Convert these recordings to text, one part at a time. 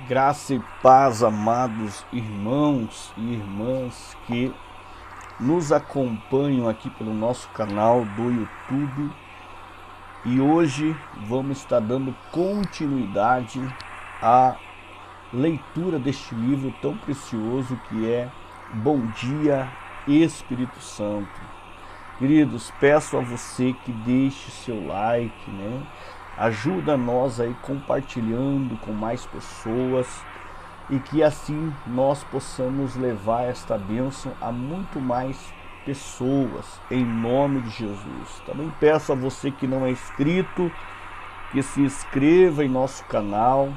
Graça e paz, amados irmãos e irmãs que nos acompanham aqui pelo nosso canal do YouTube. E hoje vamos estar dando continuidade à leitura deste livro tão precioso que é Bom Dia, Espírito Santo. Queridos, peço a você que deixe seu like, Ajuda nós aí compartilhando com mais pessoas e que assim nós possamos levar esta bênção a muito mais pessoas, em nome de Jesus. Também peço a você que não é inscrito, que se inscreva em nosso canal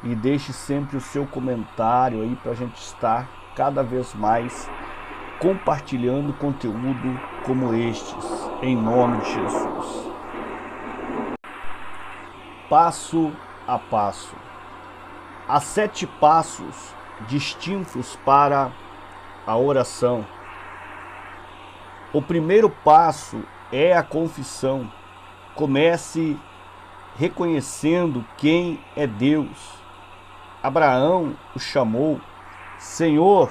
e deixe sempre o seu comentário aí para a gente estar cada vez mais compartilhando conteúdo como estes, em nome de Jesus. Passo a passo. Há 7 passos distintos para a oração. O primeiro passo é a confissão. Comece reconhecendo quem é Deus. Abraão o chamou Senhor,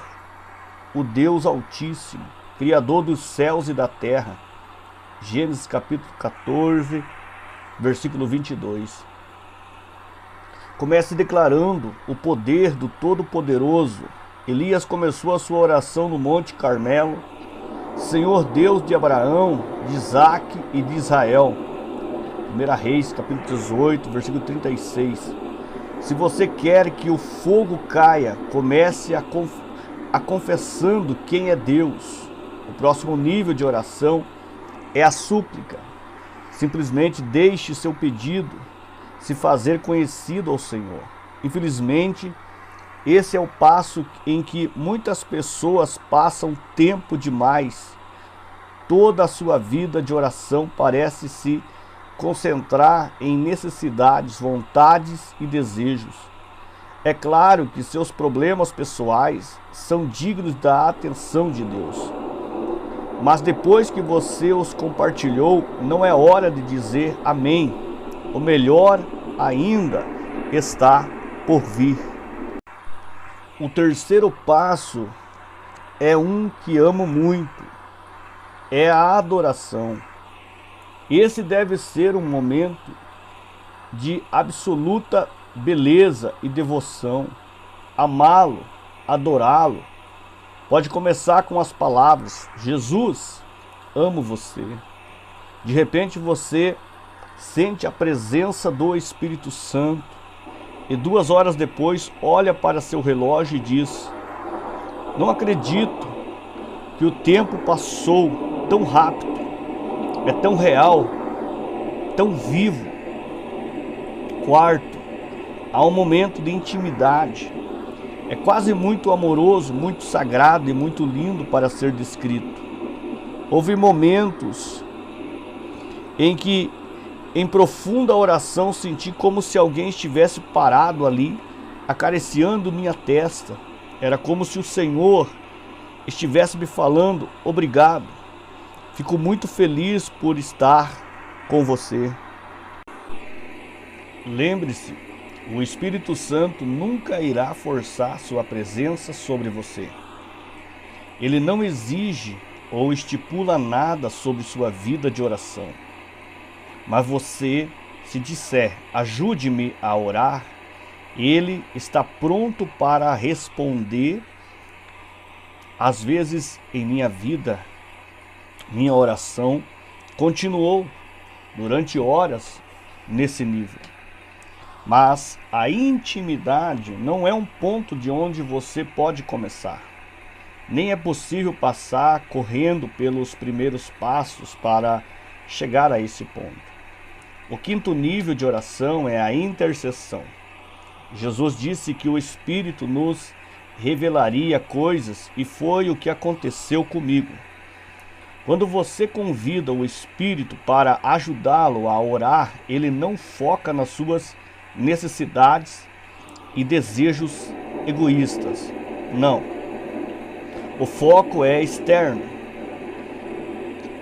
o Deus Altíssimo, Criador dos céus e da terra. Gênesis capítulo 14, versículo 22. Comece declarando o poder do Todo-Poderoso. Elias começou a sua oração no Monte Carmelo. Senhor Deus de Abraão, de Isaque e de Israel. 1 Reis, capítulo 18, versículo 36. Se você quer que o fogo caia, comece a confessando quem é Deus. O próximo nível de oração é a súplica. Simplesmente deixe seu pedido se fazer conhecido ao Senhor. Infelizmente, esse é o passo em que muitas pessoas passam tempo demais. Toda a sua vida de oração parece se concentrar em necessidades, vontades e desejos. É claro que seus problemas pessoais são dignos da atenção de Deus. Mas depois que você os compartilhou, não é hora de dizer amém. O melhor ainda está por vir. O terceiro passo é um que amo muito. É a adoração. Esse deve ser um momento de absoluta beleza e devoção. Amá-lo, adorá-lo. Pode começar com as palavras: Jesus, amo você. De repente você sente a presença do Espírito Santo e 2 horas depois olha para seu relógio e diz: não acredito que o tempo passou tão rápido, é tão real, tão vivo. Quarto, há um momento de intimidade. É quase muito amoroso, muito sagrado e muito lindo para ser descrito. Houve momentos em que, em profunda oração, senti como se alguém estivesse parado ali, acariciando minha testa. Era como se o Senhor estivesse me falando: obrigado, fico muito feliz por estar com você. Lembre-se, o Espírito Santo nunca irá forçar sua presença sobre você. Ele não exige ou estipula nada sobre sua vida de oração. Mas você, se disser, ajude-me a orar, ele está pronto para responder. Às vezes em minha vida, minha oração continuou durante horas nesse nível. Mas a intimidade não é um ponto de onde você pode começar. Nem é possível passar correndo pelos primeiros passos para chegar a esse ponto. O 5º nível de oração é a intercessão. Jesus disse que o Espírito nos revelaria coisas e foi o que aconteceu comigo. Quando você convida o Espírito para ajudá-lo a orar, ele não foca nas suas necessidades e desejos egoístas. Não. O foco é externo.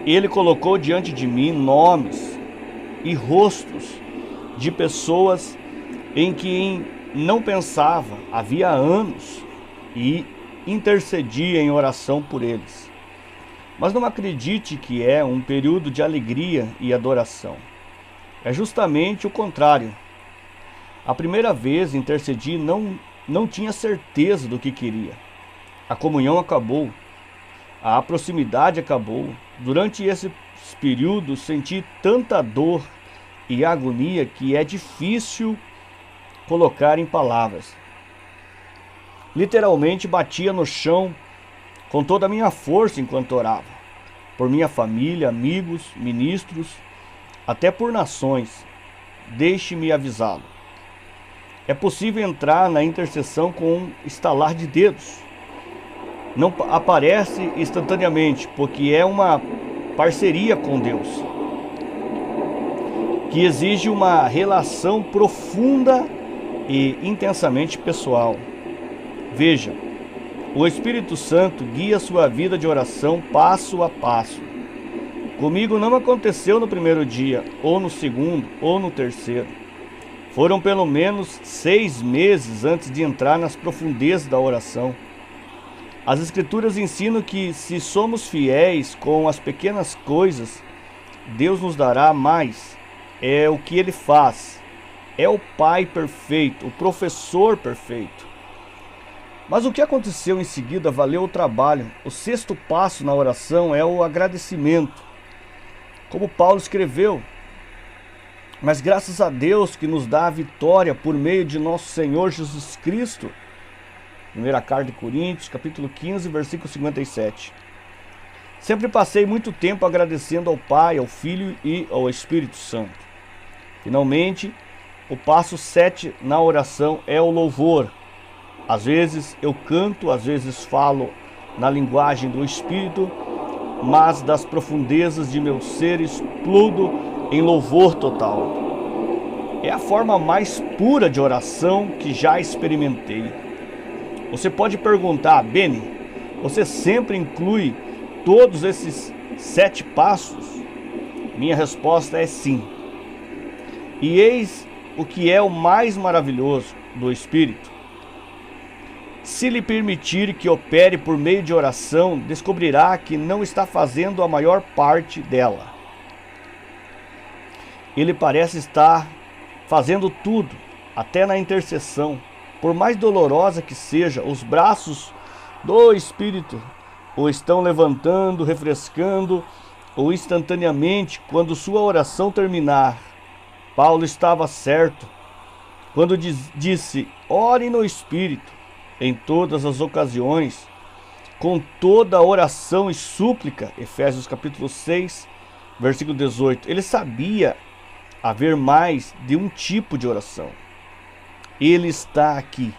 Ele colocou diante de mim nomes e rostos de pessoas em que em não pensava havia anos e intercedia em oração por eles. Mas não acredite que é um período de alegria e adoração. É justamente o contrário. A primeira vez intercedi não tinha certeza do que queria. A comunhão acabou. A proximidade acabou. Durante esse período senti tanta dor e agonia que é difícil colocar em palavras. Literalmente batia no chão com toda a minha força enquanto orava. Por minha família, amigos, ministros, até por nações. Deixe-me avisá-lo. É possível entrar na intercessão com um estalar de dedos. Não aparece instantaneamente, porque é uma parceria com Deus, que exige uma relação profunda e intensamente pessoal. Veja, o Espírito Santo guia sua vida de oração passo a passo. Comigo não aconteceu no primeiro dia, ou no segundo, ou no terceiro. Foram pelo menos 6 meses antes de entrar nas profundezas da oração. As Escrituras ensinam que, se somos fiéis com as pequenas coisas, Deus nos dará mais. É o que Ele faz. É o Pai perfeito, o professor perfeito. Mas o que aconteceu em seguida valeu o trabalho. O 6º passo na oração é o agradecimento. Como Paulo escreveu: mas graças a Deus que nos dá a vitória por meio de nosso Senhor Jesus Cristo. Primeira carta de Coríntios, capítulo 15, versículo 57. Sempre passei muito tempo agradecendo ao Pai, ao Filho e ao Espírito Santo. Finalmente, o passo 7 na oração é o louvor. Às vezes eu canto, às vezes falo na linguagem do Espírito, mas das profundezas de meu ser explodo em louvor total. É a forma mais pura de oração que já experimentei. Você pode perguntar: Beni, você sempre inclui todos esses 7 passos? Minha resposta é sim. E eis o que é o mais maravilhoso do Espírito. Se lhe permitir que opere por meio de oração, descobrirá que não está fazendo a maior parte dela. Ele parece estar fazendo tudo, até na intercessão. Por mais dolorosa que seja, os braços do Espírito o estão levantando, refrescando, ou instantaneamente, quando sua oração terminar. Paulo estava certo quando disse: ore no Espírito em todas as ocasiões, com toda oração e súplica. Efésios capítulo 6, versículo 18. Ele sabia haver mais de um tipo de oração. Ele está aqui.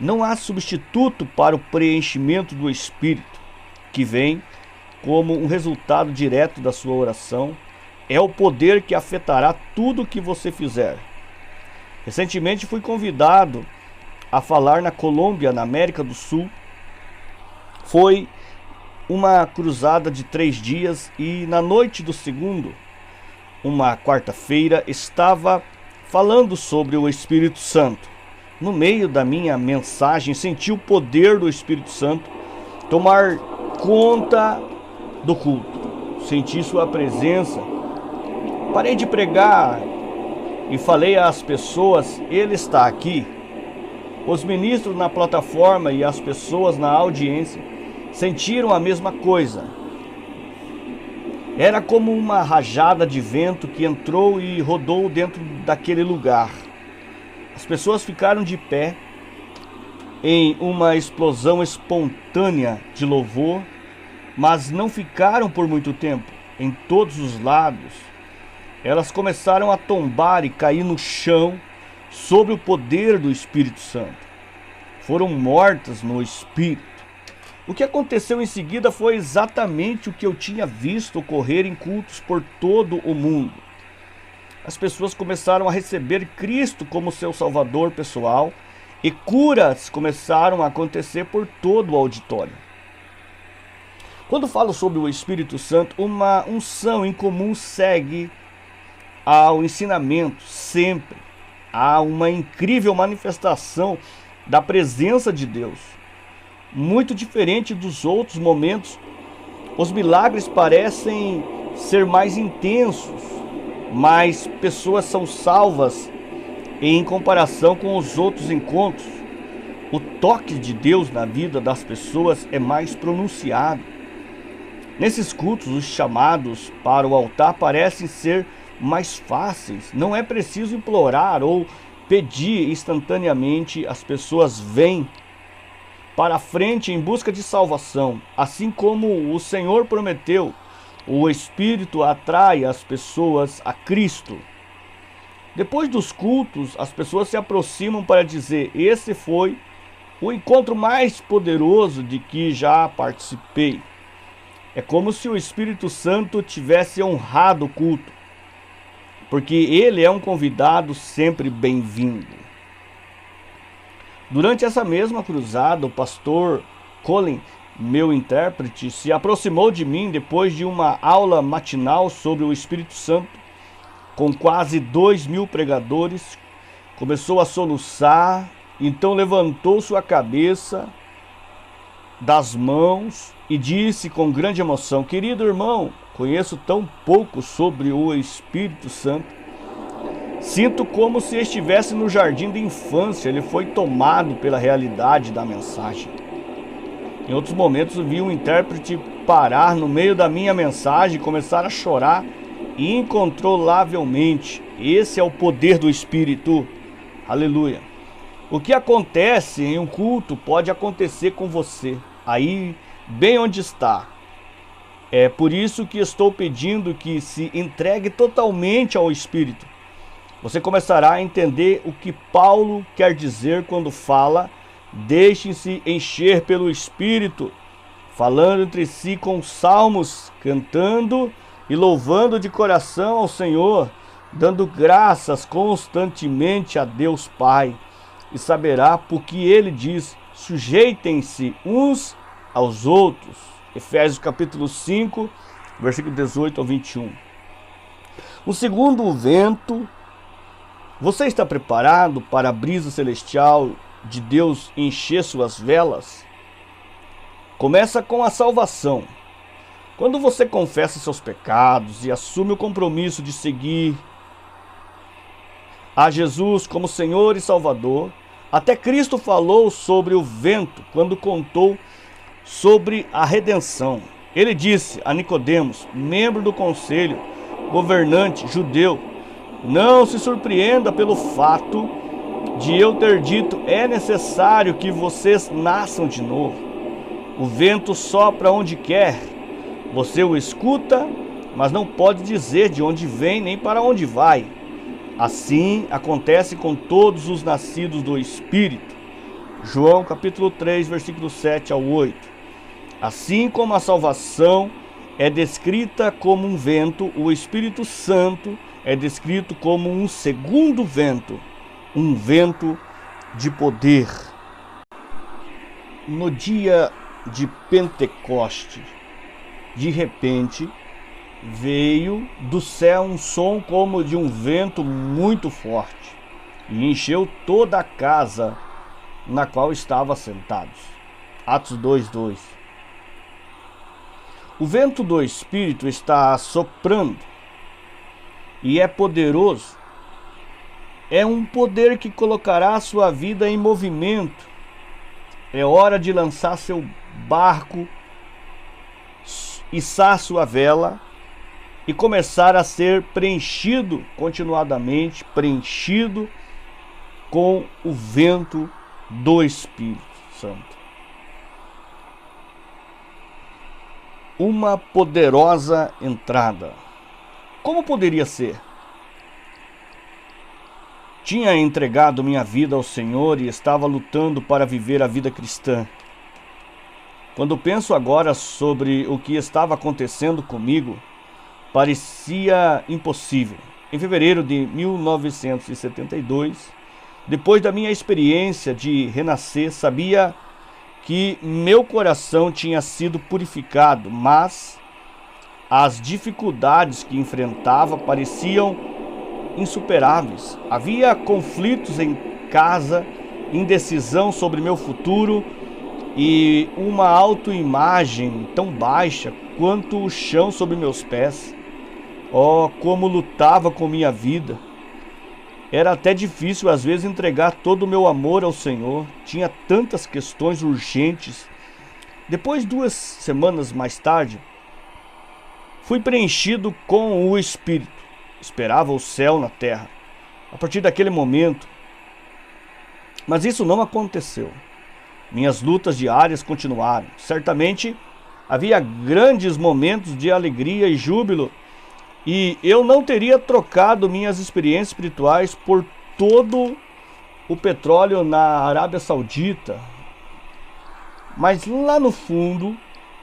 Não há substituto para o preenchimento do Espírito, que vem como um resultado direto da sua oração. É o poder que afetará tudo o que você fizer. Recentemente fui convidado a falar na Colômbia, na América do Sul. Foi uma cruzada de 3 dias e na noite do segundo, uma quarta-feira, estava falando sobre o Espírito Santo. No meio da minha mensagem, senti o poder do Espírito Santo tomar conta do culto. Senti sua presença. Parei de pregar e falei às pessoas: Ele está aqui. Os ministros na plataforma e as pessoas na audiência sentiram a mesma coisa. Era como uma rajada de vento que entrou e rodou dentro daquele lugar. As pessoas ficaram de pé em uma explosão espontânea de louvor, mas não ficaram por muito tempo. Em todos os lados, elas começaram a tombar e cair no chão sob o poder do Espírito Santo. Foram mortas no Espírito. O que aconteceu em seguida foi exatamente o que eu tinha visto ocorrer em cultos por todo o mundo. As pessoas começaram a receber Cristo como seu Salvador pessoal e curas começaram a acontecer por todo o auditório. Quando falo sobre o Espírito Santo, uma unção incomum segue ao ensinamento sempre. há uma incrível manifestação da presença de Deus. Muito diferente dos outros momentos, os milagres parecem ser mais intensos, mas pessoas são salvas em comparação com os outros encontros. O toque de Deus na vida das pessoas é mais pronunciado. Nesses cultos, os chamados para o altar parecem ser mais fáceis. Não é preciso implorar ou pedir instantaneamente. As pessoas vêm para a frente em busca de salvação. Assim como o Senhor prometeu, o Espírito atrai as pessoas a Cristo. Depois dos cultos, as pessoas se aproximam para dizer: esse foi o encontro mais poderoso de que já participei. É como se o Espírito Santo tivesse honrado o culto, porque ele é um convidado sempre bem-vindo. Durante essa mesma cruzada, o pastor Colin, meu intérprete, se aproximou de mim depois de uma aula matinal sobre o Espírito Santo, com quase 2.000 pregadores. Começou a soluçar, então levantou sua cabeça das mãos e disse com grande emoção: querido irmão, conheço tão pouco sobre o Espírito Santo. Sinto como se estivesse no jardim de infância. Ele foi tomado pela realidade da mensagem. Em outros momentos vi um intérprete parar no meio da minha mensagem, começar a chorar incontrolavelmente. Esse é o poder do Espírito. Aleluia. O que acontece em um culto pode acontecer com você, aí bem onde está. É por isso que estou pedindo que se entregue totalmente ao Espírito. Você começará a entender o que Paulo quer dizer quando fala: deixem-se encher pelo Espírito, falando entre si com salmos, cantando e louvando de coração ao Senhor, dando graças constantemente a Deus Pai. E saberá porque ele diz: sujeitem-se uns aos outros. Efésios capítulo 5, versículo 18 ao 21. O segundo vento. Você está preparado para a brisa celestial de Deus encher suas velas? Começa com a salvação. Quando você confessa seus pecados e assume o compromisso de seguir a Jesus como Senhor e Salvador, até Cristo falou sobre o vento quando contou sobre a redenção. Ele disse a Nicodemos, membro do conselho, governante judeu: não se surpreenda pelo fato de eu ter dito: é necessário que vocês nasçam de novo. O vento sopra onde quer, você o escuta, mas não pode dizer de onde vem nem para onde vai. Assim acontece com todos os nascidos do Espírito. João capítulo 3, versículo 7 ao 8. Assim como a salvação é descrita como um vento, o Espírito Santo é descrito como um segundo vento, um vento de poder. No dia de Pentecoste, de repente, veio do céu um som como de um vento muito forte e encheu toda a casa na qual estavam sentados. Atos 2:2. O vento do Espírito está soprando e é poderoso. É um poder que colocará a sua vida em movimento. É hora de lançar seu barco, içar sua vela e começar a ser preenchido continuadamente, preenchido com o vento do Espírito Santo. Uma poderosa entrada. Como poderia ser? Tinha entregado minha vida ao Senhor e estava lutando para viver a vida cristã. Quando penso agora sobre o que estava acontecendo comigo, parecia impossível. Em fevereiro de 1972, depois da minha experiência de renascer, sabia que meu coração tinha sido purificado, mas as dificuldades que enfrentava pareciam insuperáveis. Havia conflitos em casa, indecisão sobre meu futuro e uma autoimagem tão baixa quanto o chão sob meus pés. Oh, como lutava com minha vida! Era até difícil às vezes entregar todo o meu amor ao Senhor. Tinha tantas questões urgentes. Depois, 2 semanas mais tarde, fui preenchido com o Espírito. Esperava o céu na terra. A partir daquele momento. Mas isso não aconteceu. Minhas lutas diárias continuaram. Certamente havia grandes momentos de alegria e júbilo. E eu não teria trocado minhas experiências espirituais por todo o petróleo na Arábia Saudita. Mas lá no fundo,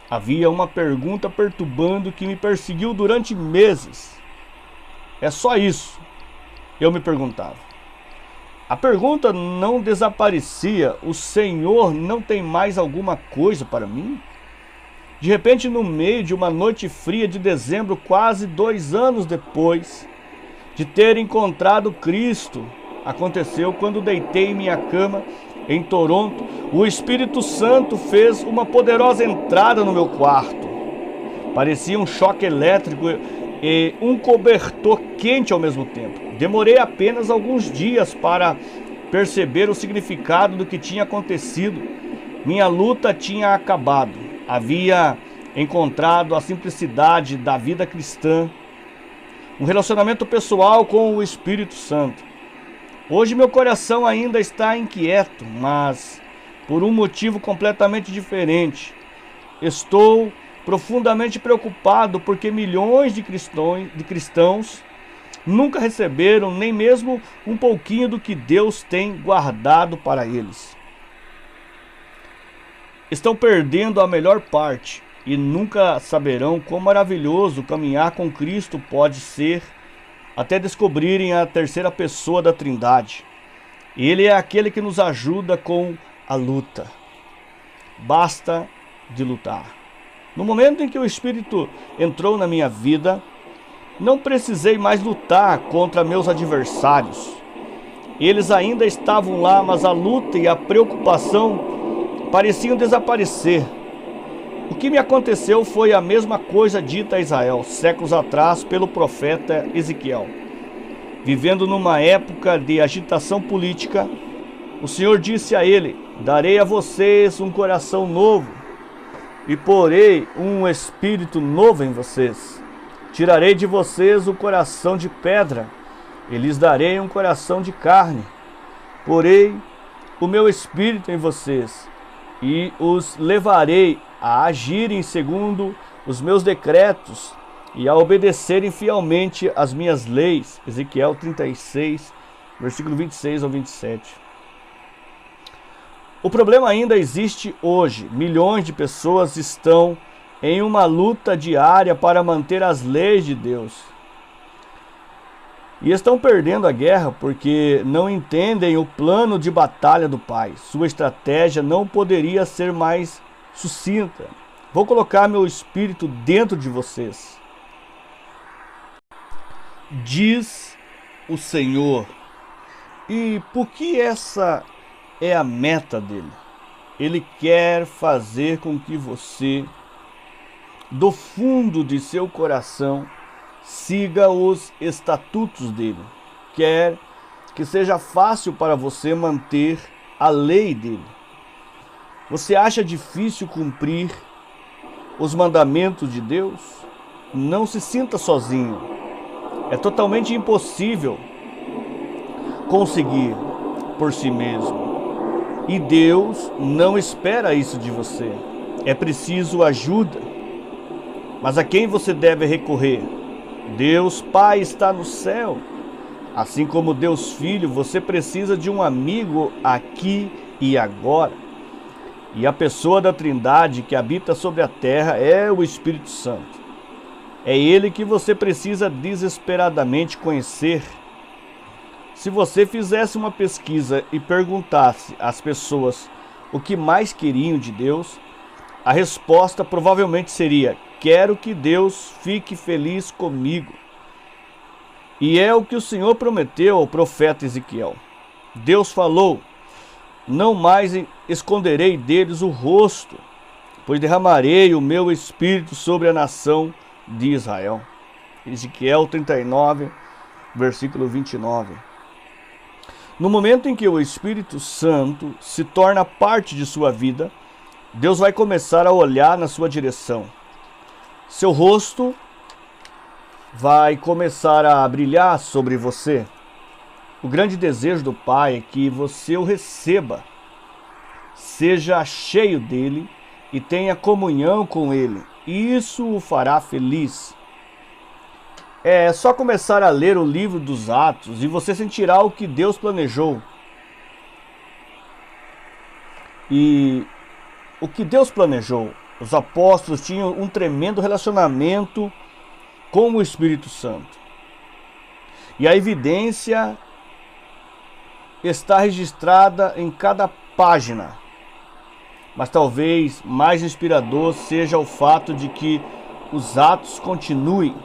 havia uma pergunta perturbando que me perseguiu durante meses. É só isso, eu me perguntava. A pergunta não desaparecia. O Senhor não tem mais alguma coisa para mim? De repente, no meio de uma noite fria de dezembro, quase 2 anos depois de ter encontrado Cristo, aconteceu quando deitei em minha cama em Toronto. O Espírito Santo fez uma poderosa entrada no meu quarto. Parecia um choque elétrico e um cobertor quente ao mesmo tempo. Demorei apenas alguns dias para perceber o significado do que tinha acontecido. Minha luta tinha acabado. Havia encontrado a simplicidade da vida cristã, um relacionamento pessoal com o Espírito Santo. Hoje meu coração ainda está inquieto, mas por um motivo completamente diferente. Estou profundamente preocupado porque milhões de cristãos nunca receberam nem mesmo um pouquinho do que Deus tem guardado para eles. Estão perdendo a melhor parte e nunca saberão quão maravilhoso caminhar com Cristo pode ser até descobrirem a terceira pessoa da Trindade. Ele é aquele que nos ajuda com a luta. Basta de lutar. No momento em que o Espírito entrou na minha vida, não precisei mais lutar contra meus adversários. Eles ainda estavam lá, mas a luta e a preocupação pareciam desaparecer. O que me aconteceu foi a mesma coisa dita a Israel séculos atrás pelo profeta Ezequiel. Vivendo numa época de agitação política, o Senhor disse a ele: darei a vocês um coração novo e porei um espírito novo em vocês. Tirarei de vocês o coração de pedra e lhes darei um coração de carne. Porei o meu espírito em vocês e os levarei a agirem segundo os meus decretos e a obedecerem fielmente as minhas leis. Ezequiel 36, versículo 26 ao 27. O problema ainda existe hoje. Milhões de pessoas estão em uma luta diária para manter as leis de Deus. E estão perdendo a guerra porque não entendem o plano de batalha do Pai. Sua estratégia não poderia ser mais sucinta. Vou colocar meu espírito dentro de vocês, diz o Senhor. E por que essa é a meta dele? Ele quer fazer com que você, do fundo de seu coração, siga os estatutos dele. Quer que seja fácil para você manter a lei dele. Você acha difícil cumprir os mandamentos de Deus? Não se sinta sozinho. É totalmente impossível conseguir por si mesmo. E Deus não espera isso de você. É preciso ajuda. Mas a quem você deve recorrer? Deus Pai está no céu. Assim como Deus Filho, você precisa de um amigo aqui e agora. E a pessoa da Trindade que habita sobre a terra é o Espírito Santo. É ele que você precisa desesperadamente conhecer. Se você fizesse uma pesquisa e perguntasse às pessoas o que mais queriam de Deus, a resposta provavelmente seria: quero que Deus fique feliz comigo. E é o que o Senhor prometeu ao profeta Ezequiel. Deus falou: não mais esconderei deles o rosto, pois derramarei o meu espírito sobre a nação de Israel. Ezequiel 39, versículo 29. No momento em que o Espírito Santo se torna parte de sua vida, Deus vai começar a olhar na sua direção. Seu rosto vai começar a brilhar sobre você. O grande desejo do Pai é que você o receba, seja cheio dele e tenha comunhão com ele. Isso o fará feliz. É só começar a ler o livro dos Atos e você sentirá o que Deus planejou. E o que Deus planejou? Os apóstolos tinham um tremendo relacionamento com o Espírito Santo. E a evidência está registrada em cada página. Mas talvez mais inspirador seja o fato de que os atos continuem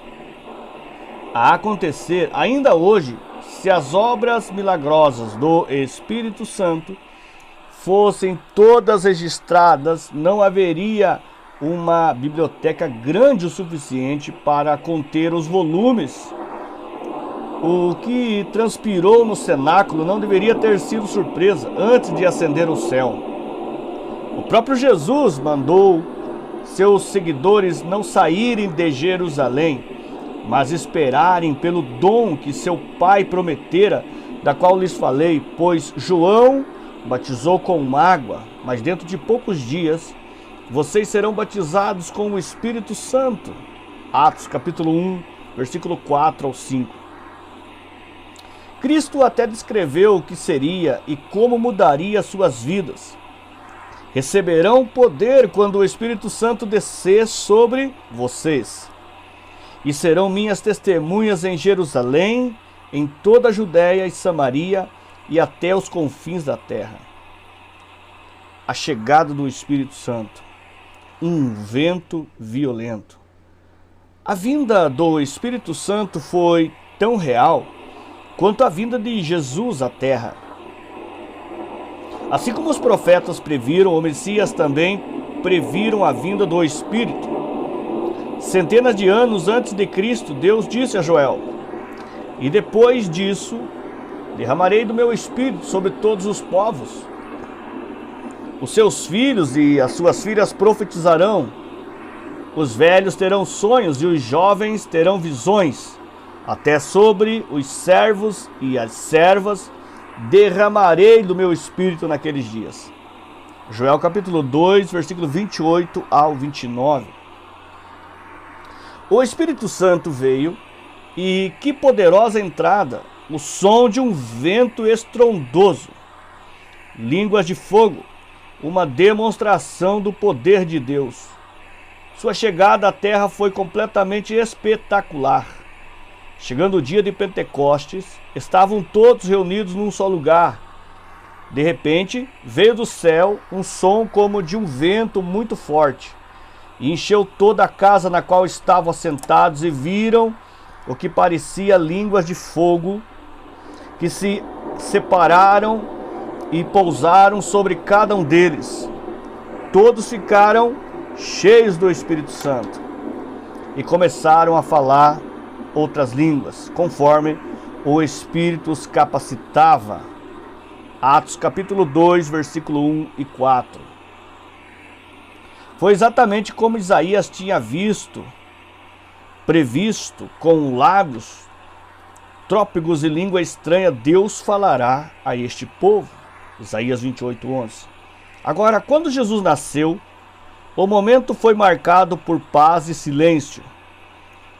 a acontecer ainda hoje. Se as obras milagrosas do Espírito Santo fossem todas registradas, não haveria uma biblioteca grande o suficiente para conter os volumes. O que transpirou no cenáculo não deveria ter sido surpresa antes de ascender ao céu. O próprio Jesus mandou seus seguidores não saírem de Jerusalém, mas esperarem pelo dom que seu Pai prometera, da qual lhes falei, pois João batizou com água, mas dentro de poucos dias vocês serão batizados com o Espírito Santo. Atos capítulo 1, versículo 4 ao 5. Cristo até descreveu o que seria e como mudaria suas vidas. Receberão poder quando o Espírito Santo descer sobre vocês. E serão minhas testemunhas em Jerusalém, em toda a Judéia e Samaria e até os confins da terra. A chegada do Espírito Santo. Um vento violento. A vinda do Espírito Santo foi tão real quanto a vinda de Jesus à terra. Assim como os profetas previram, o Messias também previram a vinda do Espírito. Centenas de anos antes de Cristo, Deus disse a Joel: e depois disso, derramarei do meu Espírito sobre todos os povos. Os seus filhos e as suas filhas profetizarão. Os velhos terão sonhos e os jovens terão visões. Até sobre os servos e as servas derramarei do meu Espírito naqueles dias. Joel capítulo 2, versículo 28 ao 29. O Espírito Santo veio e que poderosa entrada! O som de um vento estrondoso, línguas de fogo, uma demonstração do poder de Deus. Sua chegada à terra foi completamente espetacular. Chegando o dia de Pentecostes, estavam todos reunidos num só lugar. De repente, veio do céu um som como de um vento muito forte, e encheu toda a casa na qual estavam assentados, e viram o que parecia línguas de fogo, que se separaram e pousaram sobre cada um deles. Todos ficaram cheios do Espírito Santo e começaram a falar outras línguas, conforme o Espírito os capacitava. Atos capítulo 2, versículo 1 e 4. Foi exatamente como Isaías tinha previsto, com lábios trópicos e língua estranha, Deus falará a este povo. Isaías 28, 11. Agora, quando Jesus nasceu, o momento foi marcado por paz e silêncio.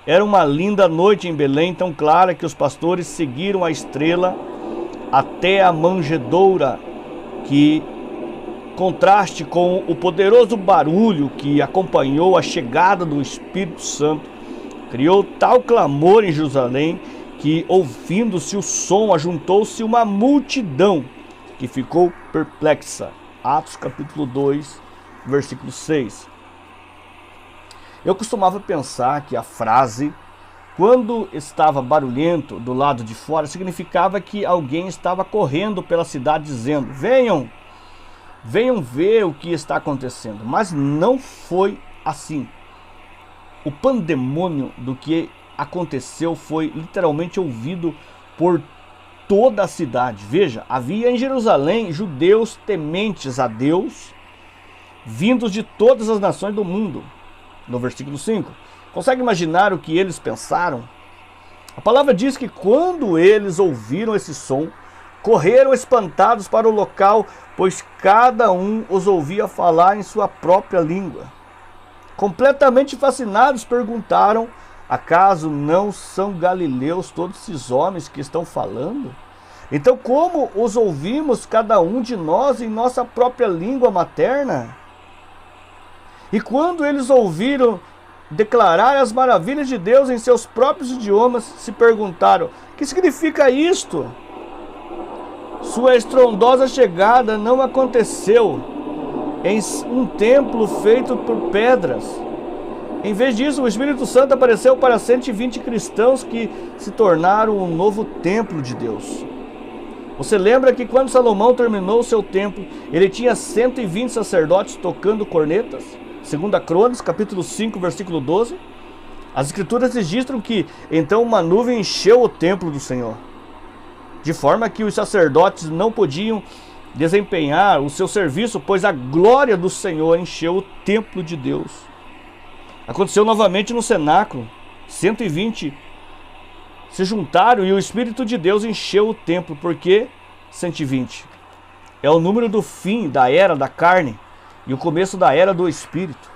Era uma linda noite em Belém, tão clara que os pastores seguiram a estrela até a manjedoura, que contraste com o poderoso barulho que acompanhou a chegada do Espírito Santo, criou tal clamor em Jerusalém que, ouvindo-se o som, ajuntou-se uma multidão que ficou perplexa. Atos capítulo 2, versículo 6. Eu costumava pensar que a frase quando estava barulhento do lado de fora, significava que alguém estava correndo pela cidade dizendo: venham, venham ver o que está acontecendo. Mas não foi assim. O pandemônio do que aconteceu foi literalmente ouvido por toda a cidade. Veja, havia em Jerusalém judeus tementes a Deus, vindos de todas as nações do mundo. No versículo 5. Consegue imaginar o que eles pensaram? A palavra diz que quando eles ouviram esse som, correram espantados para o local, pois cada um os ouvia falar em sua própria língua. Completamente fascinados, perguntaram: acaso não são galileus todos esses homens que estão falando? Então, como os ouvimos cada um de nós em nossa própria língua materna? E quando eles ouviram declarar as maravilhas de Deus em seus próprios idiomas, se perguntaram: que significa isto? Sua estrondosa chegada não aconteceu em um templo feito por pedras. Em vez disso, o Espírito Santo apareceu para 120 cristãos que se tornaram um novo templo de Deus. Você lembra que quando Salomão terminou o seu templo, ele tinha 120 sacerdotes tocando cornetas? 2 Crônicas, capítulo 5, versículo 12. As escrituras registram que então uma nuvem encheu o templo do Senhor, de forma que os sacerdotes não podiam desempenhar o seu serviço, pois a glória do Senhor encheu o templo de Deus. Aconteceu novamente no cenáculo. 120 se juntaram e o Espírito de Deus encheu o templo. Por que 120? É o número do fim da era da carne e o começo da era do Espírito.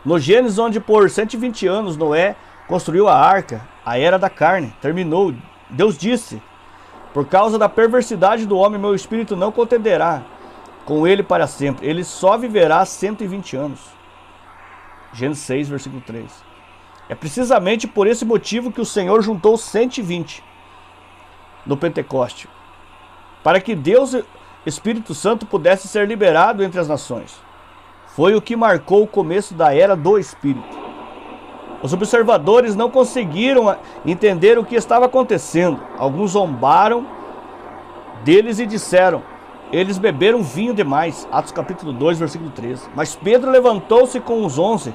No Gênesis, onde por 120 anos Noé construiu a arca, a era da carne terminou. Deus disse: por causa da perversidade do homem, meu Espírito não contenderá com ele para sempre. Ele só viverá 120 anos. Gênesis 6, versículo 3. É precisamente por esse motivo que o Senhor juntou 120 no Pentecoste, para que Deus, Espírito Santo, pudesse ser liberado entre as nações. Foi o que marcou o começo da era do Espírito. Os observadores não conseguiram entender o que estava acontecendo. Alguns zombaram deles e disseram: eles beberam vinho demais. Atos capítulo 2, versículo 13. Mas Pedro levantou-se com os 11.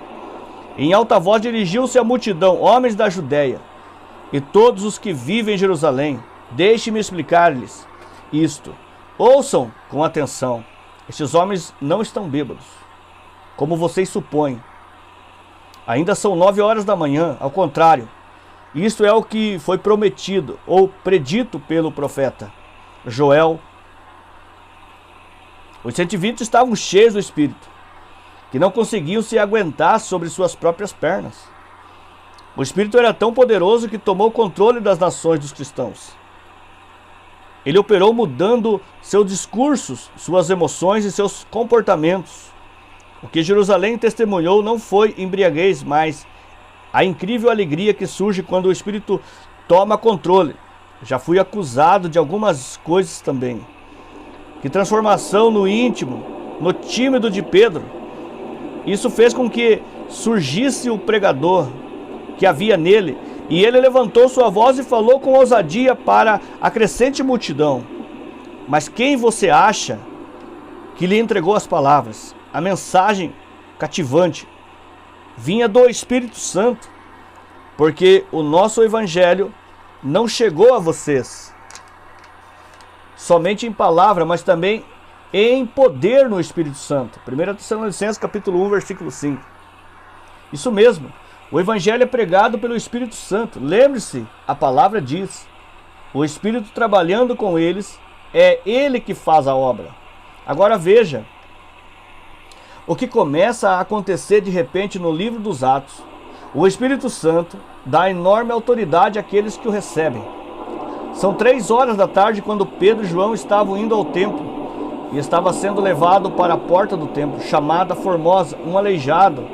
Em alta voz dirigiu-se à multidão: homens da Judéia e todos os que vivem em Jerusalém, deixe-me explicar-lhes isto. Ouçam com atenção. Estes homens não estão bêbados, como vocês supõem. Ainda são 9 horas da manhã, ao contrário. Isto é o que foi prometido ou predito pelo profeta Joel. Os 120 estavam cheios do Espírito, que não conseguiam se aguentar sobre suas próprias pernas. O Espírito era tão poderoso que tomou controle das nações dos cristãos. Ele operou mudando seus discursos, suas emoções e seus comportamentos. O que Jerusalém testemunhou não foi embriaguez, mas a incrível alegria que surge quando o Espírito toma controle. Já fui acusado de algumas coisas também. Que transformação no íntimo, no tímido de Pedro. Isso fez com que surgisse o pregador que havia nele, e ele levantou sua voz e falou com ousadia para a crescente multidão. Mas quem você acha que lhe entregou as palavras? A mensagem cativante vinha do Espírito Santo, porque o nosso evangelho não chegou a vocês somente em palavra, mas também em poder no Espírito Santo. 1 Tessalonicenses capítulo 1, versículo 5. Isso mesmo, o evangelho é pregado pelo Espírito Santo. Lembre-se, a palavra diz: o Espírito trabalhando com eles, é ele que faz a obra. Agora veja o que começa a acontecer de repente no livro dos Atos. O Espírito Santo dá enorme autoridade àqueles que o recebem. São 3 horas da tarde quando Pedro e João estavam indo ao templo e estava sendo levado para a porta do templo, chamada Formosa, um aleijado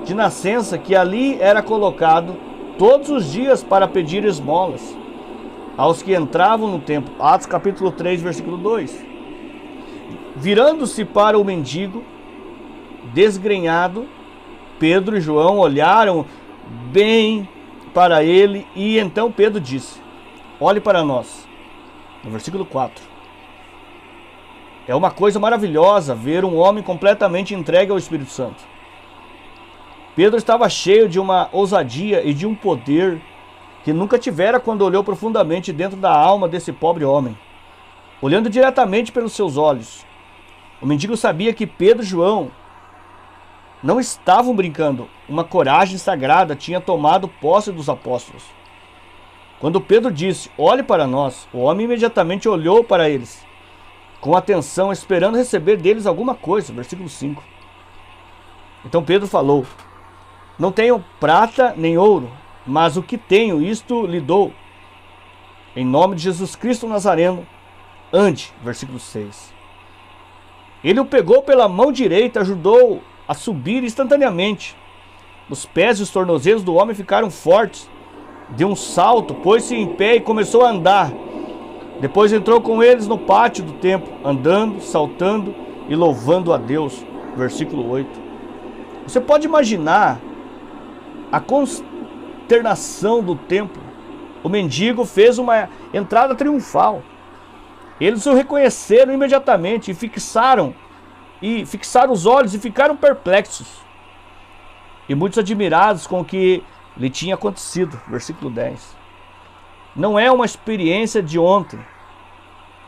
de nascença que ali era colocado todos os dias para pedir esmolas aos que entravam no templo. Atos capítulo 3, versículo 2. Virando-se para o mendigo desgrenhado, Pedro e João olharam bem para ele, e então Pedro disse: olhe para nós. No versículo 4. É uma coisa maravilhosa ver um homem completamente entregue ao Espírito Santo. Pedro estava cheio de uma ousadia e de um poder que nunca tivera quando olhou profundamente dentro da alma desse pobre homem, olhando diretamente pelos seus olhos. O mendigo sabia que Pedro e João não estavam brincando. Uma coragem sagrada tinha tomado posse dos apóstolos. Quando Pedro disse: olhe para nós, o homem imediatamente olhou para eles, com atenção, esperando receber deles alguma coisa. Versículo 5. Então Pedro falou: não tenho prata nem ouro, mas o que tenho, isto lhe dou. Em nome de Jesus Cristo Nazareno, ande. Versículo 6. Ele o pegou pela mão direita, ajudou a subir instantaneamente. Os pés e os tornozelos do homem ficaram fortes. Deu um salto, pôs-se em pé e começou a andar. Depois entrou com eles no pátio do templo, andando, saltando e louvando a Deus. Versículo 8. Você pode imaginar a consternação do templo. O mendigo fez uma entrada triunfal. Eles o reconheceram imediatamente e fixaram os olhos e ficaram perplexos. E muitos admirados com o que lhe tinha acontecido. Versículo 10. Não é uma experiência de ontem.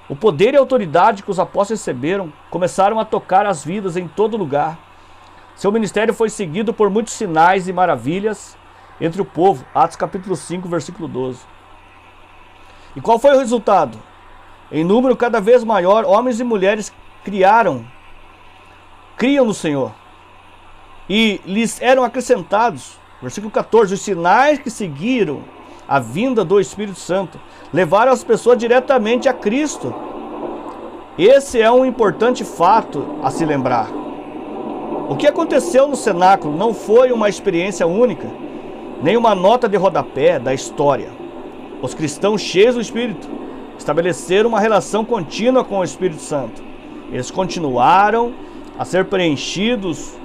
O poder e a autoridade que os apóstolos receberam começaram a tocar as vidas em todo lugar. Seu ministério foi seguido por muitos sinais e maravilhas entre o povo. Atos capítulo 5, versículo 12. E qual foi o resultado? Em número cada vez maior, homens e mulheres criam no Senhor. E lhes eram acrescentados, versículo 14, os sinais que seguiram a vinda do Espírito Santo levaram as pessoas diretamente a Cristo. Esse é um importante fato a se lembrar. O que aconteceu no cenáculo não foi uma experiência única, nem uma nota de rodapé da história. Os cristãos cheios do Espírito estabeleceram uma relação contínua com o Espírito Santo. Eles continuaram a ser preenchidos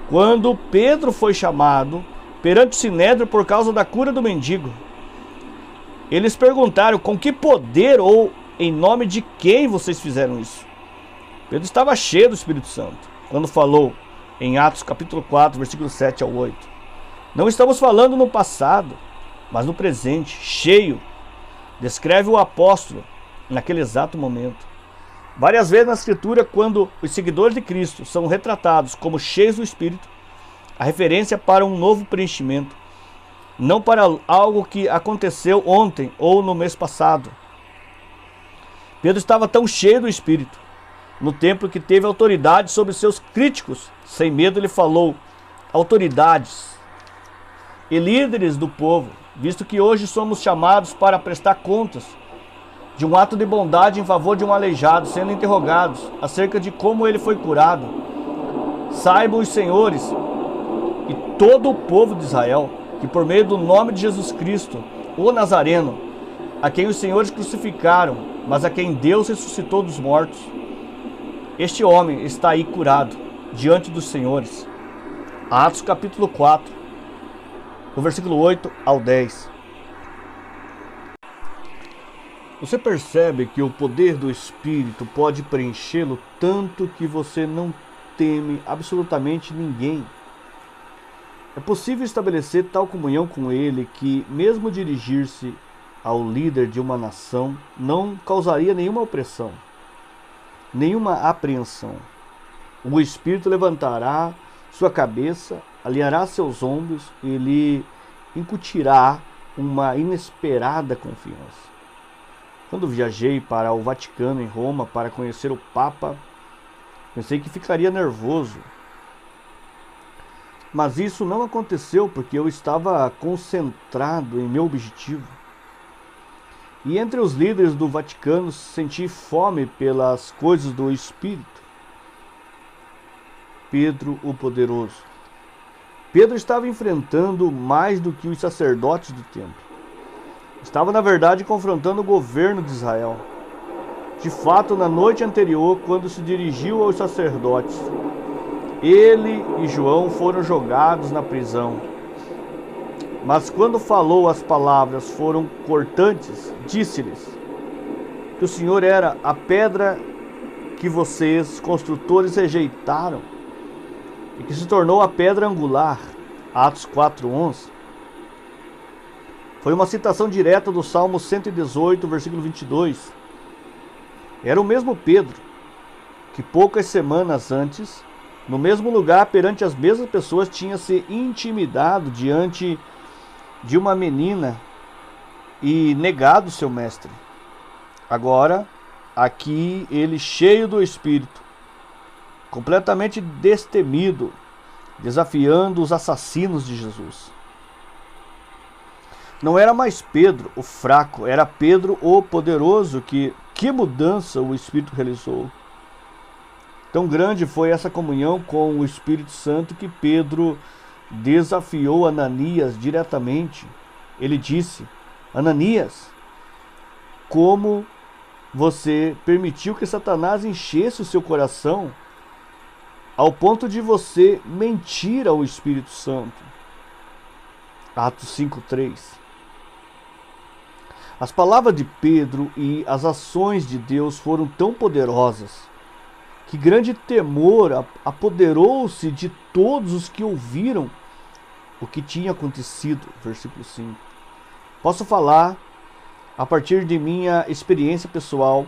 quando Pedro foi chamado perante o Sinédrio por causa da cura do mendigo. Eles perguntaram: com que poder ou em nome de quem vocês fizeram isso? Pedro estava cheio do Espírito Santo quando falou em Atos capítulo 4, versículo 7 ao 8. Não estamos falando no passado, mas no presente, cheio. Descreve o apóstolo naquele exato momento. Várias vezes na Escritura, quando os seguidores de Cristo são retratados como cheios do Espírito, a referência é para um novo preenchimento, não para algo que aconteceu ontem ou no mês passado. Pedro estava tão cheio do Espírito no templo que teve autoridade sobre seus críticos. Sem medo ele falou: autoridades e líderes do povo, visto que hoje somos chamados para prestar contas de um ato de bondade em favor de um aleijado, sendo interrogados acerca de como ele foi curado. Saibam os senhores e todo o povo de Israel que por meio do nome de Jesus Cristo, o Nazareno, a quem os senhores crucificaram, mas a quem Deus ressuscitou dos mortos, este homem está aí curado diante dos senhores. Atos capítulo 4, do versículo 8 ao 10. Você percebe que o poder do Espírito pode preenchê-lo tanto que você não teme absolutamente ninguém. É possível estabelecer tal comunhão com ele que, mesmo dirigir-se ao líder de uma nação, não causaria nenhuma opressão, nenhuma apreensão. O Espírito levantará sua cabeça, alinhará seus ombros e lhe incutirá uma inesperada confiança. Quando viajei para o Vaticano em Roma para conhecer o Papa, pensei que ficaria nervoso. Mas isso não aconteceu porque eu estava concentrado em meu objetivo. E entre os líderes do Vaticano senti fome pelas coisas do Espírito. Pedro o Poderoso. Pedro estava enfrentando mais do que os sacerdotes do templo. Estava, na verdade, confrontando o governo de Israel. De fato, na noite anterior, quando se dirigiu aos sacerdotes, ele e João foram jogados na prisão. Mas quando falou as palavras foram cortantes, disse-lhes que o Senhor era a pedra que vocês, construtores, rejeitaram e que se tornou a pedra angular. Atos 4:11. Foi uma citação direta do Salmo 118, versículo 22. Era o mesmo Pedro que poucas semanas antes, no mesmo lugar, perante as mesmas pessoas, tinha se intimidado diante de uma menina e negado seu mestre. Agora, aqui ele, cheio do Espírito, completamente destemido, desafiando os assassinos de Jesus. Não era mais Pedro o fraco, era Pedro o poderoso. Que mudança o Espírito realizou. Tão grande foi essa comunhão com o Espírito Santo que Pedro desafiou Ananias diretamente. Ele disse: Ananias, como você permitiu que Satanás enchesse o seu coração ao ponto de você mentir ao Espírito Santo? Atos 5:3. As palavras de Pedro e as ações de Deus foram tão poderosas que grande temor apoderou-se de todos os que ouviram o que tinha acontecido. Versículo 5. Posso falar, a partir de minha experiência pessoal,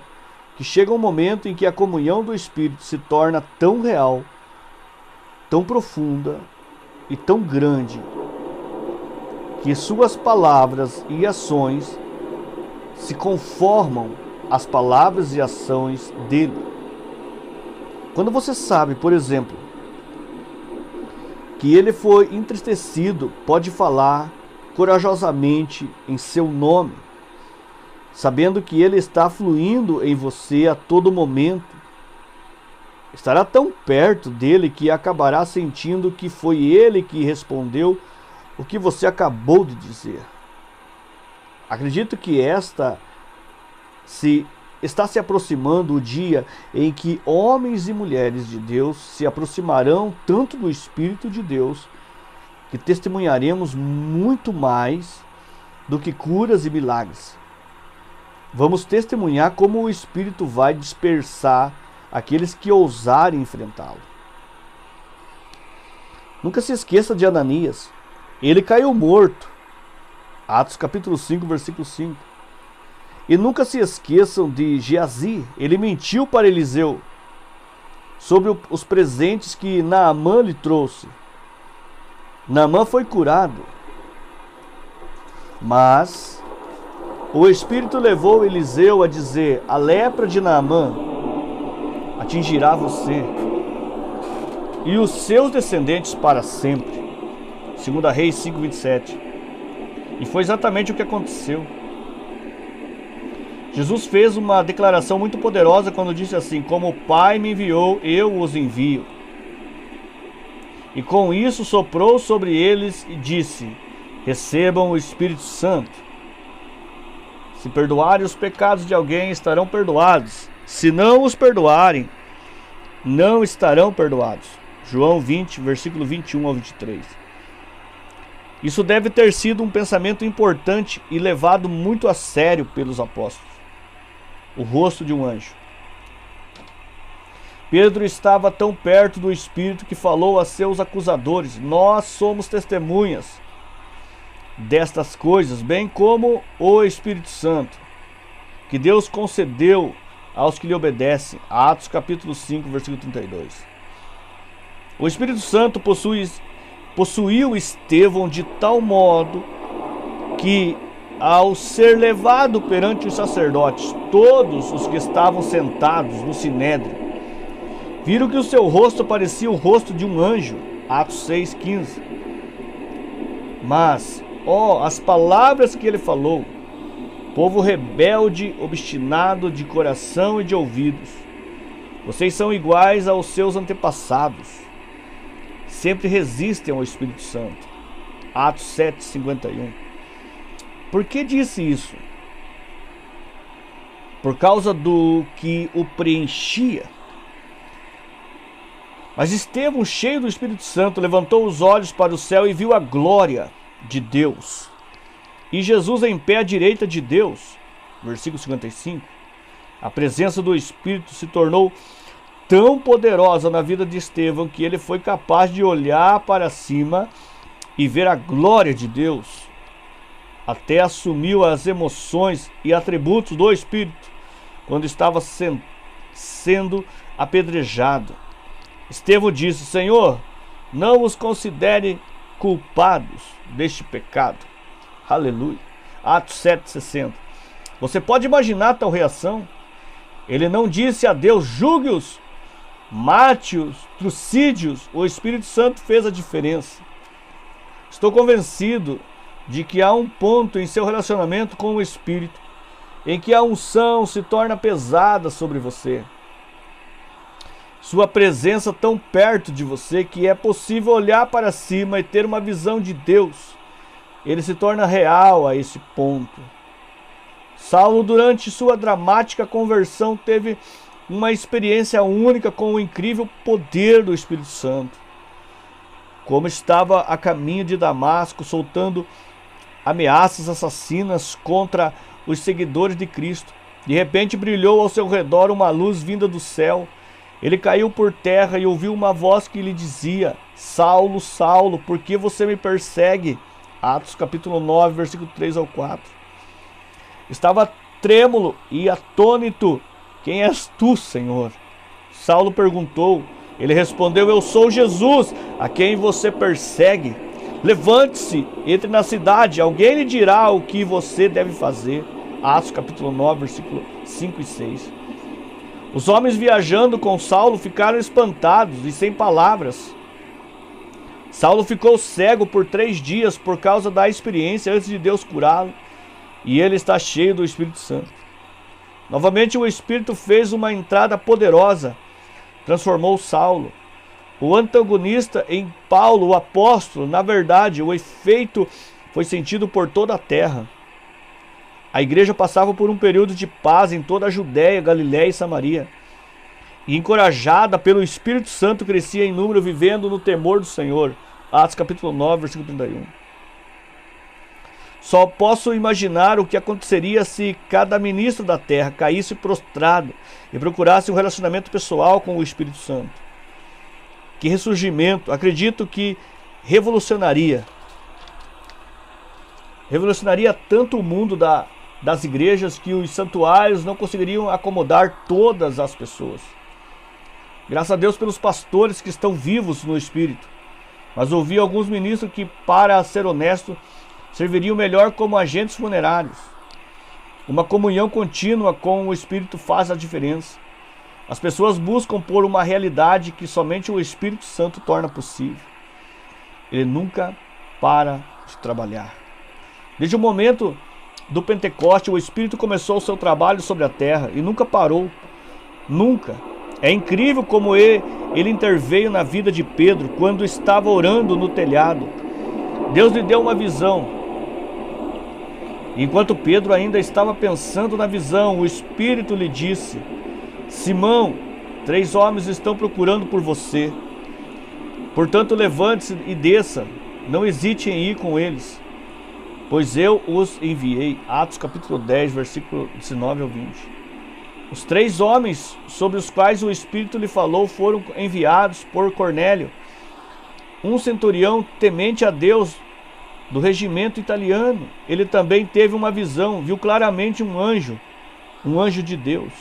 que chega um momento em que a comunhão do Espírito se torna tão real, tão profunda e tão grande, que suas palavras e ações se conformam às palavras e ações dele. Quando você sabe, por exemplo, que ele foi entristecido, pode falar corajosamente em seu nome, sabendo que ele está fluindo em você a todo momento. Estará tão perto dele que acabará sentindo que foi ele que respondeu o que você acabou de dizer. Acredito que está se aproximando o dia em que homens e mulheres de Deus se aproximarão tanto do Espírito de Deus que testemunharemos muito mais do que curas e milagres. Vamos testemunhar como o Espírito vai dispersar aqueles que ousarem enfrentá-lo. Nunca se esqueça de Ananias. Ele caiu morto. Atos capítulo 5, versículo 5. E nunca se esqueçam de Geazi. Ele mentiu para Eliseu sobre os presentes que Naamã lhe trouxe. Naamã foi curado, mas o Espírito levou Eliseu a dizer: a lepra de Naamã atingirá você e os seus descendentes para sempre. 2 Reis 5:27. E foi exatamente o que aconteceu. Jesus fez uma declaração muito poderosa quando disse assim: como o Pai me enviou, eu os envio. E com isso soprou sobre eles e disse: recebam o Espírito Santo. Se perdoarem os pecados de alguém, estarão perdoados. Se não os perdoarem, não estarão perdoados. João 20, versículo 21 ao 23. Isso deve ter sido um pensamento importante e levado muito a sério pelos apóstolos. O rosto de um anjo. Pedro estava tão perto do Espírito que falou a seus acusadores: nós somos testemunhas destas coisas, bem como o Espírito Santo, que Deus concedeu aos que lhe obedecem. Atos capítulo 5, versículo 32. O Espírito Santo possuiu Estevão de tal modo que, ao ser levado perante os sacerdotes, todos os que estavam sentados no sinédrio viram que o seu rosto parecia o rosto de um anjo. Atos 6:15. Mas, as palavras que ele falou, povo rebelde, obstinado de coração e de ouvidos, vocês são iguais aos seus antepassados, sempre resistem ao Espírito Santo. Atos 7:51. Por que disse isso? Por causa do que o preenchia. Mas Estevão, cheio do Espírito Santo, levantou os olhos para o céu e viu a glória, de Deus. E Jesus em pé à direita de Deus, versículo 55, a presença do Espírito se tornou tão poderosa na vida de Estevão que ele foi capaz de olhar para cima e ver a glória de Deus. Até assumiu as emoções e atributos do Espírito quando estava sendo apedrejado. Estevão disse: Senhor, não os considere culpados deste pecado. Aleluia. Atos 7,60. Você pode imaginar tal reação? Ele não disse a Deus: julgue-os, mate-os, trucide-os. O Espírito Santo fez a diferença. Estou convencido de que há um ponto em seu relacionamento com o Espírito em que a unção se torna pesada sobre você. Sua presença tão perto de você que é possível olhar para cima e ter uma visão de Deus. Ele se torna real a esse ponto. Saulo, durante sua dramática conversão, teve uma experiência única com o incrível poder do Espírito Santo. Como estava a caminho de Damasco, soltando ameaças assassinas contra os seguidores de Cristo, de repente brilhou ao seu redor uma luz vinda do céu. Ele caiu por terra e ouviu uma voz que lhe dizia: Saulo, Saulo, por que você me persegue? Atos capítulo 9, versículo 3 ao 4. Estava trêmulo e atônito. Quem és tu, Senhor? Saulo perguntou. Ele respondeu: eu sou Jesus, a quem você persegue. Levante-se, entre na cidade, alguém lhe dirá o que você deve fazer. Atos capítulo 9, versículo 5 e 6. Os homens viajando com Saulo ficaram espantados e sem palavras. Saulo ficou cego por 3 dias por causa da experiência antes de Deus curá-lo. E ele está cheio do Espírito Santo. Novamente o Espírito fez uma entrada poderosa. Transformou Saulo. O antagonista em Paulo, o apóstolo. Na verdade, o efeito foi sentido por toda a terra. A igreja passava por um período de paz em toda a Judéia, Galiléia e Samaria. E encorajada pelo Espírito Santo, crescia em número, vivendo no temor do Senhor. Atos capítulo 9, versículo 31. Só posso imaginar o que aconteceria se cada ministro da terra caísse prostrado e procurasse um relacionamento pessoal com o Espírito Santo. Que ressurgimento! Acredito que revolucionaria tanto o mundo das igrejas que os santuários não conseguiriam acomodar todas as pessoas. Graças a Deus pelos pastores que estão vivos no Espírito. Mas ouvi alguns ministros que, para ser honesto, serviriam melhor como agentes funerários. Uma comunhão contínua com o Espírito faz a diferença. As pessoas buscam por uma realidade que somente o Espírito Santo torna possível. Ele nunca para de trabalhar. Desde o momento do Pentecoste, o Espírito começou o seu trabalho sobre a terra e nunca parou. Nunca. É incrível como ele interveio na vida de Pedro quando estava orando no telhado. Deus lhe deu uma visão. Enquanto Pedro ainda estava pensando na visão, o Espírito lhe disse: Simão, 3 homens estão procurando por você. Portanto, levante-se e desça. Não hesite em ir com eles, pois eu os enviei. Atos capítulo 10, versículo 19 ao 20. Os 3 homens sobre os quais o Espírito lhe falou foram enviados por Cornélio, um centurião temente a Deus do regimento italiano. Ele também teve uma visão, viu claramente um anjo de Deus,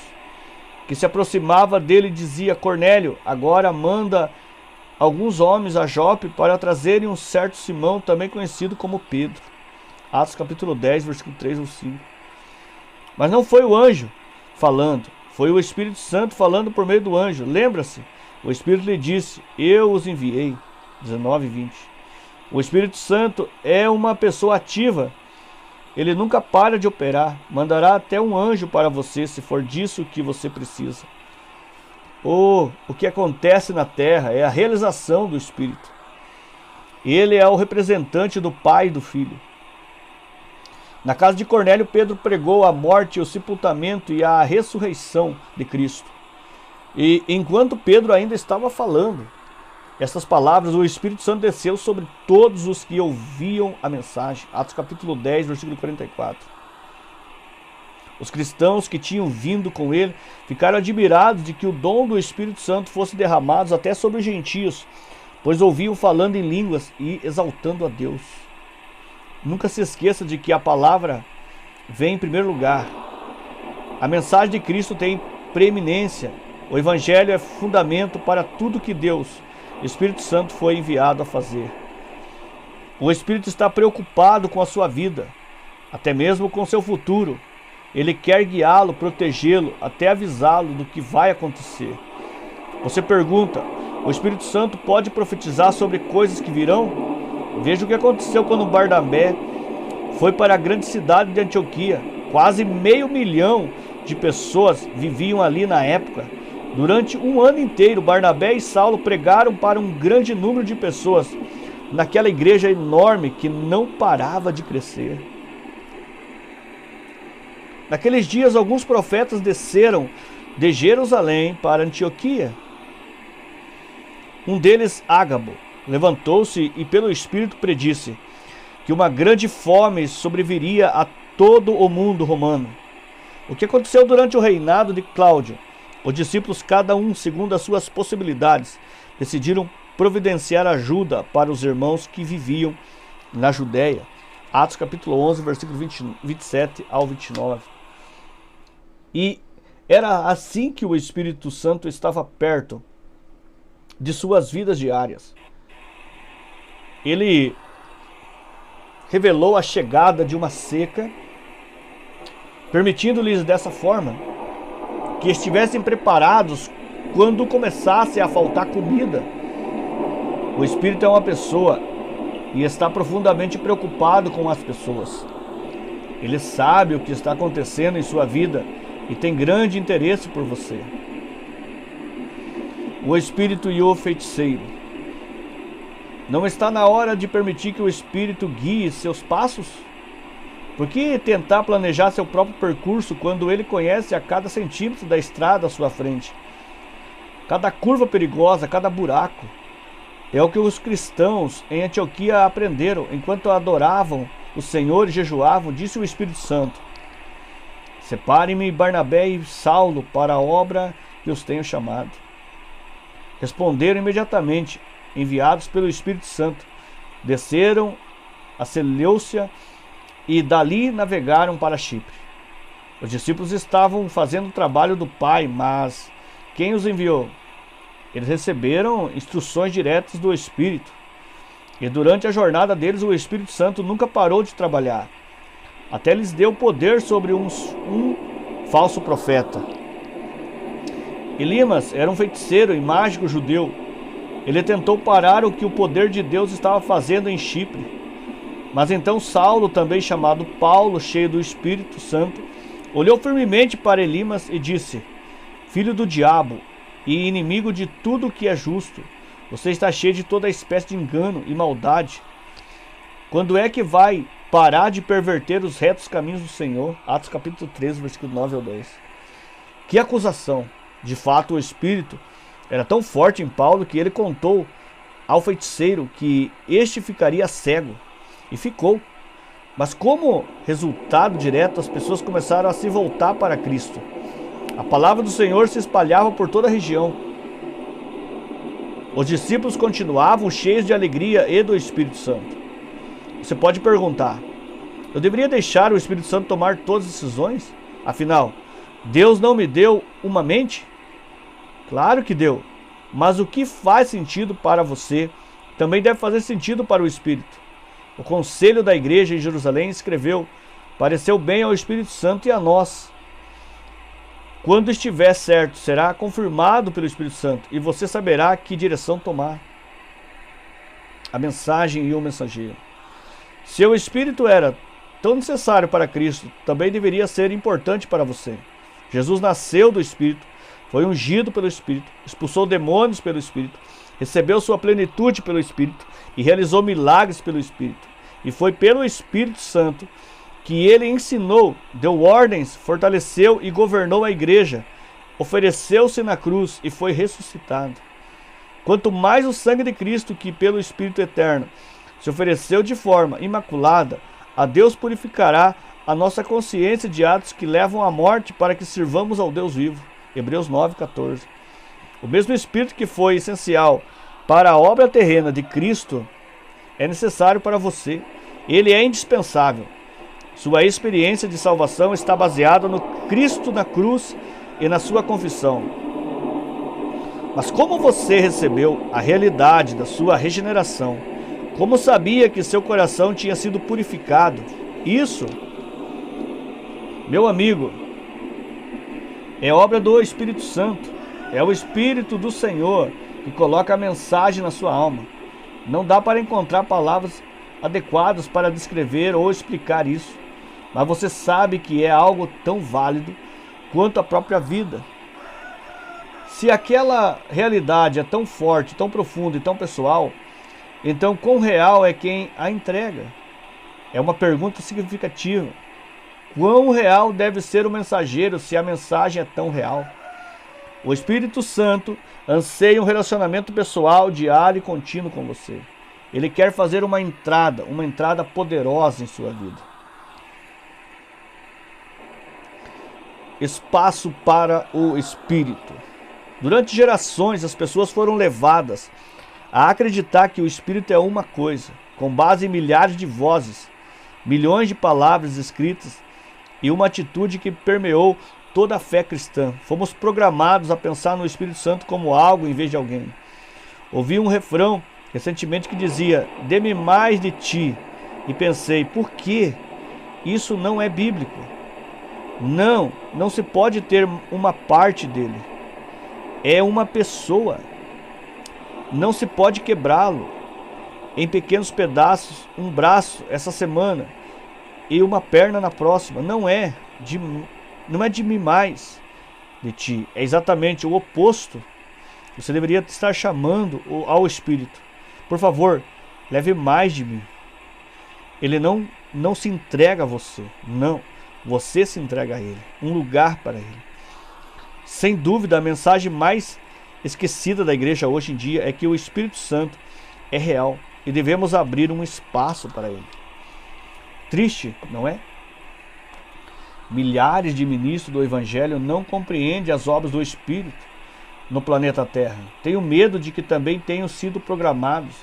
que se aproximava dele e dizia: Cornélio, agora manda alguns homens a Jope para trazerem um certo Simão, também conhecido como Pedro. Atos capítulo 10, versículo 3 ao 5. Mas não foi o anjo falando, foi o Espírito Santo falando por meio do anjo. Lembra-se? O Espírito lhe disse: eu os enviei. 19 e 20. O Espírito Santo é uma pessoa ativa. Ele nunca para de operar. Mandará até um anjo para você, se for disso que você precisa. O que acontece na terra é a realização do Espírito. Ele é o representante do Pai e do Filho. Na casa de Cornélio, Pedro pregou a morte, o sepultamento e a ressurreição de Cristo. E enquanto Pedro ainda estava falando, essas palavras, o Espírito Santo desceu sobre todos os que ouviam a mensagem. Atos capítulo 10, versículo 44. Os cristãos que tinham vindo com ele ficaram admirados de que o dom do Espírito Santo fosse derramado até sobre os gentios, pois ouviam falando em línguas e exaltando a Deus. Nunca se esqueça de que a palavra vem em primeiro lugar. A mensagem de Cristo tem preeminência. O Evangelho é fundamento para tudo que Deus, Espírito Santo, foi enviado a fazer. O Espírito está preocupado com a sua vida, até mesmo com seu futuro. Ele quer guiá-lo, protegê-lo, até avisá-lo do que vai acontecer. Você pergunta, o Espírito Santo pode profetizar sobre coisas que virão? Veja o que aconteceu quando Barnabé foi para a grande cidade de Antioquia. Quase 500 mil de pessoas viviam ali na época. Durante um ano inteiro, Barnabé e Saulo pregaram para um grande número de pessoas naquela igreja enorme que não parava de crescer. Naqueles dias, alguns profetas desceram de Jerusalém para Antioquia. Um deles, Ágabo, levantou-se e pelo Espírito predisse que uma grande fome sobreviria a todo o mundo romano. O que aconteceu durante o reinado de Cláudio? Os discípulos, cada um segundo as suas possibilidades, decidiram providenciar ajuda para os irmãos que viviam na Judéia. Atos capítulo 11, versículo 27 ao 29. E era assim que o Espírito Santo estava perto de suas vidas diárias. Ele revelou a chegada de uma seca, permitindo-lhes dessa forma que estivessem preparados quando começasse a faltar comida. O Espírito é uma pessoa e está profundamente preocupado com as pessoas. Ele sabe o que está acontecendo em sua vida e tem grande interesse por você. O Espírito e o feiticeiro. Não está na hora de permitir que o Espírito guie seus passos? Por que tentar planejar seu próprio percurso quando ele conhece a cada centímetro da estrada à sua frente? Cada curva perigosa, cada buraco. É o que os cristãos em Antioquia aprenderam enquanto adoravam o Senhor e jejuavam, disse o Espírito Santo. Separe-me Barnabé e Saulo para a obra que os tenho chamado. Responderam imediatamente, enviados pelo Espírito Santo. Desceram a Seleucia e dali navegaram para Chipre. Os discípulos estavam fazendo o trabalho do Pai, mas quem os enviou? Eles receberam instruções diretas do Espírito. E durante a jornada deles, o Espírito Santo nunca parou de trabalhar. Até lhes deu poder sobre um falso profeta. Elimas era um feiticeiro e mágico judeu. Ele tentou parar o que o poder de Deus estava fazendo em Chipre. Mas então Saulo, também chamado Paulo, cheio do Espírito Santo, olhou firmemente para Elimas e disse: Filho do diabo e inimigo de tudo o que é justo, você está cheio de toda espécie de engano e maldade. Quando é que vai parar de perverter os retos caminhos do Senhor? Atos capítulo 13, versículo 9 ao 10. Que acusação! De fato, o Espírito era tão forte em Paulo que ele contou ao feiticeiro que este ficaria cego. E ficou. Mas como resultado direto, as pessoas começaram a se voltar para Cristo. A palavra do Senhor se espalhava por toda a região. Os discípulos continuavam cheios de alegria e do Espírito Santo. Você pode perguntar: eu deveria deixar o Espírito Santo tomar todas as decisões? Afinal, Deus não me deu uma mente? Claro que deu. Mas o que faz sentido para você também deve fazer sentido para o Espírito. O conselho da igreja em Jerusalém escreveu: pareceu bem ao Espírito Santo e a nós. Quando estiver certo, será confirmado pelo Espírito Santo e você saberá que direção tomar. A mensagem e o mensageiro. Se o Espírito era tão necessário para Cristo, também deveria ser importante para você. Jesus nasceu do Espírito, foi ungido pelo Espírito, expulsou demônios pelo Espírito, recebeu sua plenitude pelo Espírito e realizou milagres pelo Espírito. E foi pelo Espírito Santo que ele ensinou, deu ordens, fortaleceu e governou a igreja, ofereceu-se na cruz e foi ressuscitado. Quanto mais o sangue de Cristo, que pelo Espírito Eterno se ofereceu de forma imaculada, a Deus purificará a nossa consciência de atos que levam à morte para que sirvamos ao Deus vivo. Hebreus 9,14. O mesmo Espírito que foi essencial para a obra terrena de Cristo é necessário para você. Ele é indispensável. Sua experiência de salvação está baseada no Cristo na cruz e na sua confissão. Mas como você recebeu a realidade da sua regeneração? Como sabia que seu coração tinha sido purificado? Isso, meu amigo, é obra do Espírito Santo. É o Espírito do Senhor que coloca a mensagem na sua alma. Não dá para encontrar palavras adequadas para descrever ou explicar isso. Mas você sabe que é algo tão válido quanto a própria vida. Se aquela realidade é tão forte, tão profunda e tão pessoal, então quão real é quem a entrega? É uma pergunta significativa. Quão real deve ser o mensageiro se a mensagem é tão real? O Espírito Santo anseia um relacionamento pessoal, diário e contínuo com você. Ele quer fazer uma entrada poderosa em sua vida. Espaço para o Espírito. Durante gerações, as pessoas foram levadas a acreditar que o Espírito é uma coisa, com base em milhares de vozes, milhões de palavras escritas e uma atitude que permeou toda a fé cristã. Fomos programados a pensar no Espírito Santo como algo em vez de alguém. Ouvi um refrão recentemente que dizia: "Dê-me mais de ti", e pensei: por que? Isso não é bíblico. Não se pode ter uma parte dele. É uma pessoa. Não se pode quebrá-lo em pequenos pedaços, um braço essa semana e uma perna na próxima. Não é de mim mais de ti. É exatamente o oposto. Você deveria estar chamando ao Espírito: por favor, leve mais de mim. Ele não se entrega a você. Não. Você se entrega a Ele. Um lugar para Ele. Sem dúvida, a mensagem mais esquecida da igreja hoje em dia é que o Espírito Santo é real e devemos abrir um espaço para Ele. Triste, não é? Milhares de ministros do Evangelho não compreendem as obras do Espírito no planeta Terra. Tenho medo de que também tenham sido programados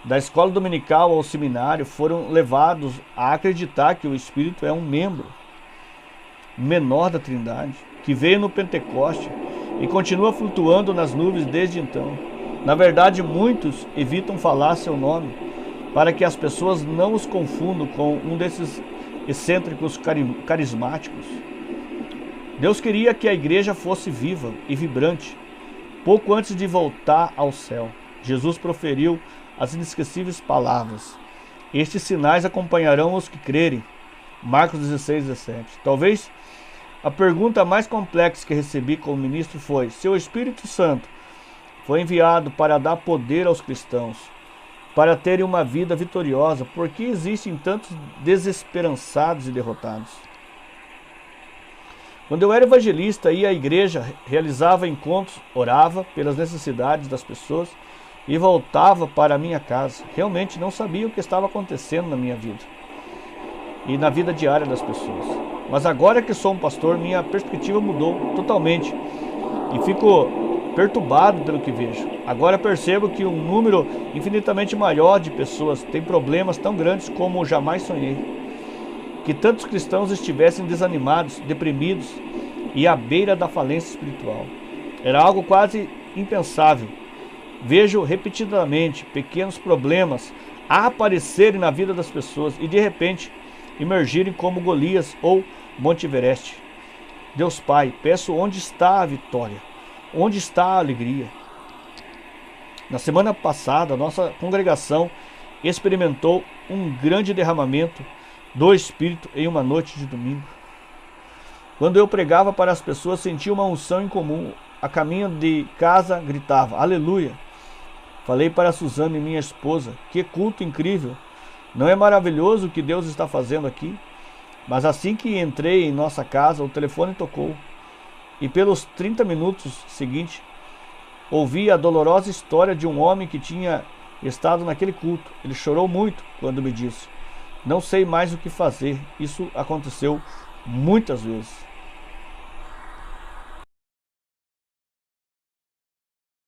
da escola dominical ao seminário, foram levados a acreditar que o Espírito é um membro menor da Trindade, que veio no Pentecoste e continua flutuando nas nuvens desde então. Na verdade, muitos evitam falar seu nome para que as pessoas não os confundam com um desses excêntricos carismáticos. Deus queria que a igreja fosse viva e vibrante. Pouco antes de voltar ao céu, Jesus proferiu as inesquecíveis palavras: "Estes sinais acompanharão os que crerem." Marcos 16:17. Talvez a pergunta mais complexa que recebi como ministro foi: se o Espírito Santo foi enviado para dar poder aos cristãos, para terem uma vida vitoriosa, por que existem tantos desesperançados e derrotados? Quando eu era evangelista, ia à igreja, realizava encontros, orava pelas necessidades das pessoas e voltava para a minha casa. Realmente não sabia o que estava acontecendo na minha vida e na vida diária das pessoas. Mas agora que sou um pastor, minha perspectiva mudou totalmente e fico perturbado pelo que vejo. Agora percebo que um número infinitamente maior de pessoas tem problemas tão grandes como jamais sonhei. Que tantos cristãos estivessem desanimados, deprimidos e à beira da falência espiritual. Era algo quase impensável. Vejo repetidamente pequenos problemas aparecerem na vida das pessoas e de repente emergirem como Golias ou Monte Everest. Deus Pai, peço, onde está a vitória? Onde está a alegria? Na semana passada, nossa congregação experimentou um grande derramamento do Espírito em uma noite de domingo. Quando eu pregava para as pessoas, sentia uma unção incomum. A caminho de casa gritava: "Aleluia!" Falei para a Suzane, minha esposa: "Que culto incrível! Não é maravilhoso o que Deus está fazendo aqui?" Mas assim que entrei em nossa casa, o telefone tocou. E pelos 30 minutos seguintes, Ouvi a dolorosa história de um homem que tinha estado naquele culto. Ele chorou muito quando me disse: não sei mais o que fazer. Isso aconteceu muitas vezes.